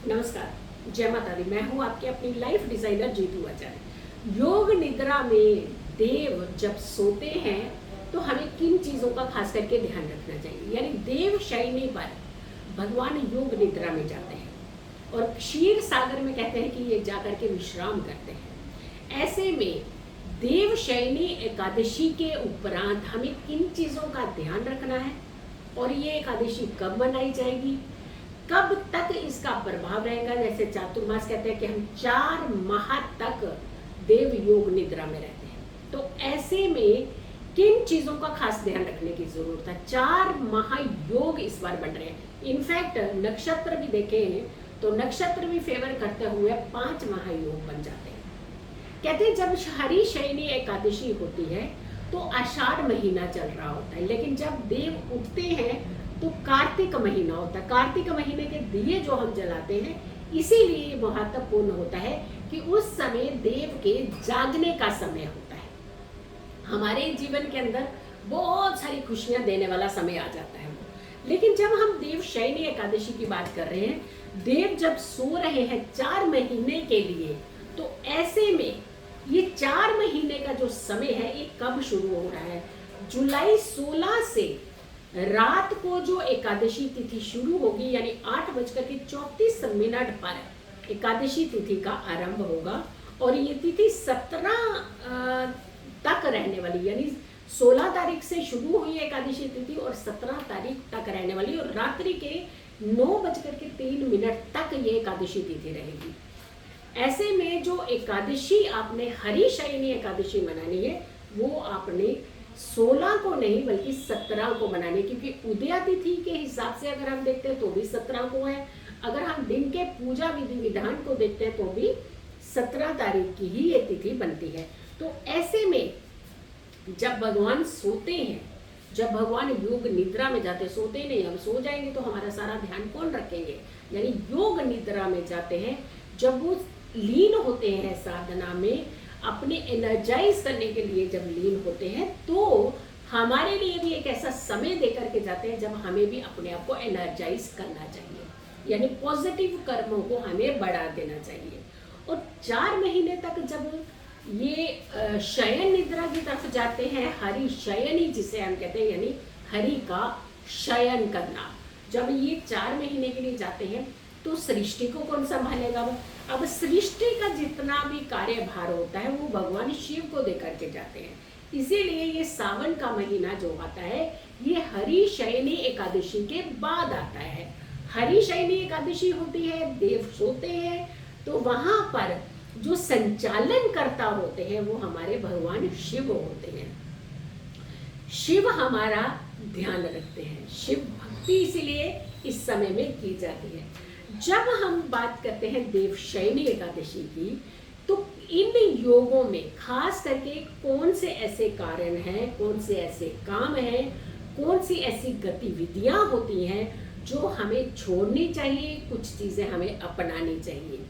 नमस्कार, जय माता दी। मैं हूँ आपकी अपनी लाइफ डिजाइनर जीतू आचार्य। योग निद्रा में देव जब सोते हैं तो हमें किन चीज़ों का खास करके ध्यान रखना चाहिए। यानी देव शयनी पर भगवान योग निद्रा में जाते हैं और क्षीर सागर में कहते हैं कि ये जाकर के विश्राम करते हैं। ऐसे में देव शयनी एकादशी के उपरांत हमें किन चीज़ों का ध्यान रखना है और ये एकादशी कब मनाई जाएगी, कब तक इसका प्रभाव रहेगा। जैसे चातुर्मास कहते हैं कि हम 4 माह तक देव योग निद्रा में रहते हैं, तो ऐसे में किन चीजों का खास ध्यान रखने की जरूरत है। 4 महायोग इस बार बन रहे हैं। इनफैक्ट नक्षत्र भी देखे हैं तो नक्षत्र भी फेवर करते हुए 5 महायोग बन जाते हैं। कहते हैं जब हरि शयनी एकादशी होती है तो आषाढ़ महीना चल रहा होता है, लेकिन जब देव उठते हैं तो कार्तिक महीना होता है। कार्तिक महीने के दिए जो हम जलाते हैं, इसीलिए महत्वपूर्ण होता है कि उस समय देव के जागने का समय होता है। हमारे जीवन के अंदर बहुत सारी खुशियां देने वाला समय आ जाता है वो। लेकिन जब हम देव शयनी एकादशी की बात कर रहे हैं, देव जब सो रहे हैं 4 महीने के लिए, तो ऐसे में ये 4 महीने का जो समय है ये कब शुरू हो रहा है। जुलाई 16 से रात को जो एकादशी तिथि शुरू होगी, यानी 8:34 पर एकादशी तिथि का आरंभ होगा और ये तिथि 17 तक रहने वाली, यानी 16 तारीख से शुरू हुई एकादशी तिथि और 17 तारीख तक रहने वाली, और रात्रि के 9:03 तक ये एकादशी तिथि रहेगी। ऐसे में जो एकादशी आपने हरि शयनी एकादशी मनानी है वो आपने 16 को नहीं बल्कि 17 को मनाने, क्योंकि उदया तिथि के हिसाब से अगर हम देखते हैं तो भी 17 को है। अगर हम दिन के पूजा विधि विधान को देखते हैं तो भी 17 तारीख की ही ये तिथि बनती है। तो ऐसे में जब भगवान सोते हैं, जब भगवान योग निद्रा में जाते, सोते नहीं, हम सो जाएंगे तो हमारा सारा ध्यान कौन रखेंगे। यानी योग निद्रा में जाते हैं, जब वो लीन होते हैं साधना में, अपने एनर्जाइज करने के लिए जब लीन होते हैं, तो हमारे लिए भी एक ऐसा समय देकर के जाते हैं जब हमें भी अपने आप को एनर्जाइज करना चाहिए, यानी पॉजिटिव कर्मों को हमें बढ़ा देना चाहिए। और 4 महीने तक जब ये शयन निद्रा की तरफ जाते हैं, हरि शयनी जिसे हम कहते हैं, यानी हरि का शयन करना, जब ये 4 महीने के लिए जाते हैं तो सृष्टि को कौन संभालेगा। अब सृष्टि का जितना भी कार्यभार होता है वो भगवान शिव को देकर के जाते हैं। इसीलिए ये सावन का महीना जो आता है ये हरि शयनी एकादशी के बाद आता है। हरि शयनी एकादशी होती है, देव सोते हैं, तो वहां पर जो संचालन करता होते हैं वो हमारे भगवान शिव होते हैं। शिव हमारा ध्यान रखते हैं, शिव भक्ति इसीलिए इस समय में की जाती है। जब हम बात करते हैं देव शयनी एकादशी की, तो इन योगों में खास करके कौन से ऐसे कारण हैं, कौन से ऐसे काम हैं, कौन सी ऐसी गतिविधियां होती हैं जो हमें छोड़नी चाहिए, कुछ चीजें हमें अपनानी चाहिए।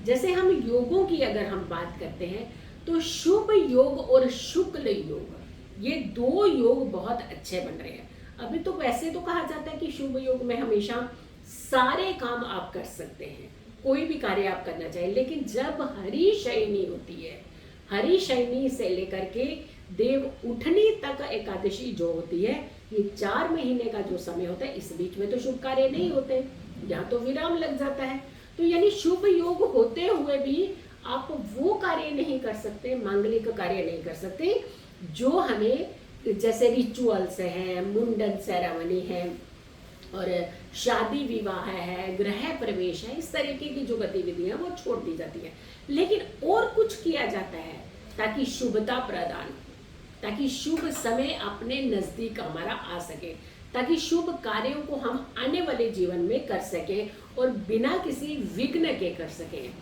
जैसे हम योगों की अगर हम बात करते हैं तो शुभ योग और शुक्ल योग, ये 2 योग बहुत अच्छे बन रहे हैं। अभी तो वैसे तो कहा जाता है कि शुभ योग में हमेशा सारे काम आप कर सकते हैं, कोई भी कार्य आप करना चाहिए, लेकिन जब हरि शयनी होती है, हरि शयनी से लेकर के देव उठनी तक एकादशी जो होती है, ये 4 महीने का जो समय होता है, इस बीच में तो शुभ कार्य नहीं होते, यहाँ तो विराम लग जाता है। तो यानी शुभ योग होते हुए भी आप वो कार्य नहीं कर सकते, मांगलिक कार्य नहीं कर सकते जो हमें, जैसे रिचुअल्स हैं, मुंडन सेरेमनी है और शादी विवाह है, गृह प्रवेश है, इस तरीके की जो गतिविधियां वो छोड़ दी जाती है। लेकिन और कुछ किया जाता है ताकि शुभता प्रदान, ताकि शुभ समय अपने नजदीक हमारा आ सके, ताकि शुभ कार्यों को हम आने वाले जीवन में कर सकें और बिना किसी विघ्न के कर सकें।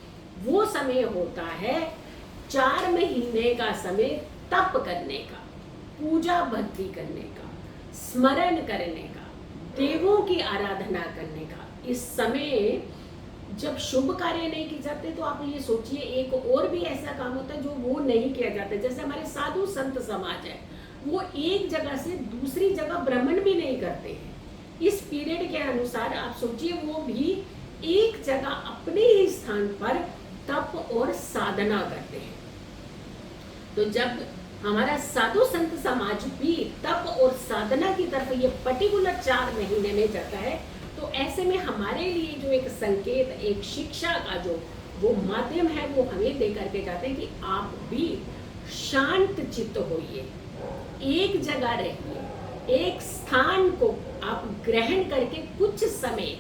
वो समय होता है 4 महीने का समय तप करने का, पूजा भक्ति करने का, स्मरण करने का, देवों की आराधना करने का। इस समय जब शुभ कार्य नहीं किए जाते तो आप ये सोचिए एक और भी ऐसा काम होता है जो वो नहीं किया जाता। जैसे हमारे साधु संत समाज है, वो एक जगह से दूसरी जगह भ्रमण भी नहीं करते हैं। इस पीरियड के अनुसार आप सोचिए वो भी एक एक जगह अपने ही स्थान पर तप और साधना करते हैं। तो जब हमारा साधु संत समाज भी तप और साधना की तरफ ये पर्टिकुलर 4 महीने में जाता है, तो ऐसे में हमारे लिए जो एक संकेत, एक शिक्षा का जो वो माध्यम है, वो हमें दे करके जाते हैं कि आप भी शांत चित्त होइए, एक जगह रहिए, एक स्थान को आप ग्रहण करके कुछ समय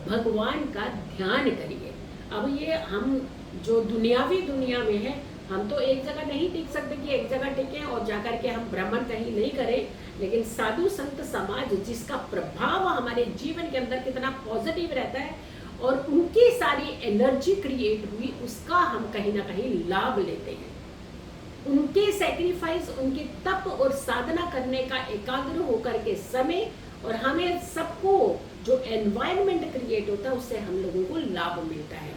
भगवान का ध्यान करिए। अब ये हम जो दुनियावी दुनिया में है, हम तो एक जगह नहीं टिक सकते कि एक जगह टिके और जाकर के हम भ्रमण कहीं नहीं करें, लेकिन साधु संत समाज जिसका प्रभाव हमारे जीवन के अंदर कितना पॉजिटिव रहता है और उनकी सारी एनर्जी क्रिएट हुई, उसका हम कहीं ना कहीं लाभ लेते हैं। उनके सैक्रिफाइस, उनके तप और साधना करने का एकाग्र होकर के समय और हमें सबको जो एनवायरनमेंट क्रिएट होता है, उससे हम लोगों को लाभ मिलता है।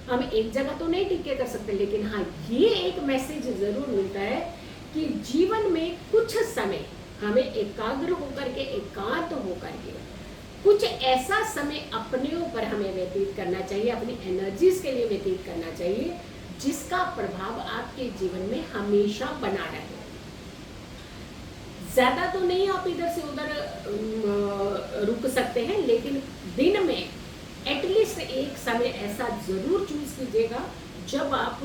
हम एक जगह तो नहीं टिके कर सकते, लेकिन हाँ ये एक मैसेज जरूर मिलता है कि जीवन में कुछ समय हमें एकाग्र होकर के, एकांत होकर के कुछ ऐसा समय अपने ऊपर हमें व्यतीत करना चाहिए, अपनी एनर्जीज के लिए व्यतीत करना चाहिए, जिसका प्रभाव आपके जीवन में हमेशा बना रहे। ज्यादा तो नहीं आप इधर से उधर रुक सकते हैं, लेकिन दिन में एटलीस्ट एक समय ऐसा जरूर चूज कीजिएगा जब आप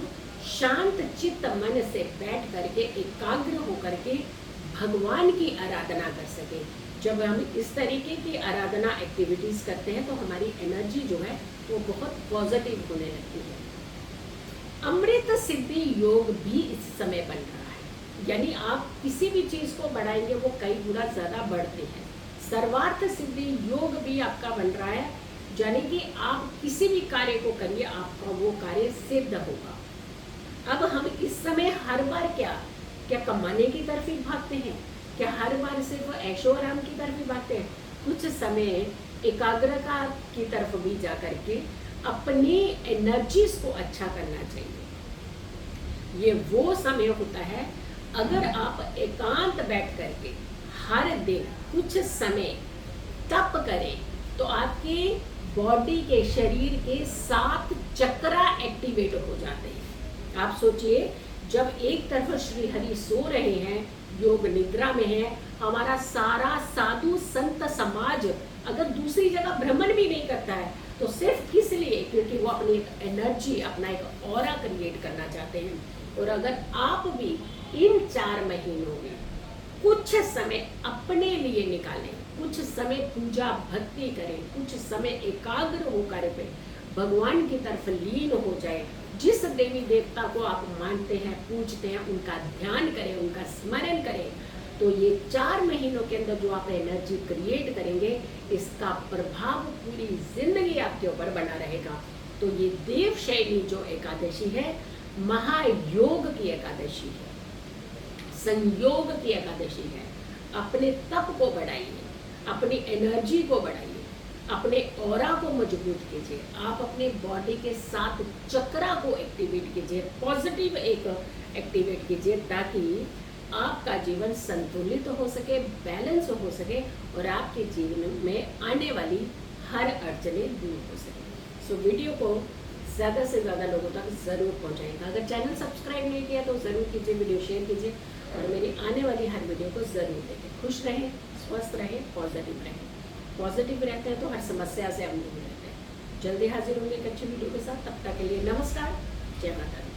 शांत चित्त मन से बैठ करके, एकाग्र होकर के भगवान की आराधना कर सके। जब हम इस तरीके की आराधना एक्टिविटीज करते हैं तो हमारी एनर्जी जो है वो बहुत पॉजिटिव होने लगती है। अमृत सिद्धि योग भी इस समय बन रहा है, यानी आप किसी भी चीज को बढ़ाएंगे वो कई गुना ज्यादा बढ़ते हैं। सर्वार्थ सिद्धि योग भी आपका बन रहा है, यानी कि आप किसी भी कार्य को करिए, आपका वो कार्य सिद्ध होगा। अब हम इस समय हर बार क्या कमाने की तरफ ही भागते हैं? क्या हर बार सिर्फ ऐशो आराम की तरफ ही भागते हैं? कुछ समय एकाग्रता की तरफ भी जा करके अपनी एनर्जीज को अच्छा करना चाहिए। ये वो समय होता है, अगर आप एकांत बैठ करके हर दिन कुछ समय तप करें तो आपके बॉडी के, शरीर के 7 चक्रा एक्टिवेट हो जाते हैं। आप सोचिए, जब एक तरफ श्री हरि सो रहे हैं, योग निद्रा में है, हमारा सारा साधु संत समाज अगर दूसरी जगह भ्रमण भी नहीं करता है तो सिर्फ किस लिए? क्योंकि वो अपनी एनर्जी, अपना एक ऑरा क्रिएट करना चाहते हैं। और अगर आप भी इन 4 महीनों में कुछ समय अपने लिए निकालें, कुछ समय पूजा भक्ति करें, कुछ समय एकाग्र होकर पे भगवान की तरफ लीन हो जाए, जिस देवी देवता को आप मानते हैं, पूजते हैं, उनका ध्यान करें, उनका स्मरण करें, तो ये 4 महीनों के अंदर जो आप एनर्जी क्रिएट करेंगे, इसका प्रभाव पूरी जिंदगी आपके ऊपर बना रहेगा। तो ये देव शैली जो एकादशी है, महायोग की एकादशी है, संयोग की एकादशी है। अपने तप को बढ़ाइए, अपनी एनर्जी को बढ़ाइए, अपने ऑरा को मजबूत कीजिए, आप अपने बॉडी के 7 चक्रा को एक्टिवेट कीजिए, पॉजिटिव एक एक्टिवेट कीजिए, ताकि आपका जीवन संतुलित हो सके, बैलेंस हो सके और आपके जीवन में आने वाली हर अड़चने दूर हो सके। सो वीडियो को ज़्यादा से ज़्यादा लोगों तक ज़रूर पहुंचाएगा। अगर चैनल सब्सक्राइब नहीं किया तो ज़रूर कीजिए, वीडियो शेयर कीजिए और मेरी आने वाली हर वीडियो को ज़रूर देखें। खुश रहें, स्वस्थ रहें, पॉजिटिव रहें। पॉजिटिव रहते हैं तो हर समस्या से हम दूर रहते हैं। जल्दी हाजिर होंगे एक अच्छी वीडियो के साथ। तब तक के लिए नमस्कार, जय माता दी।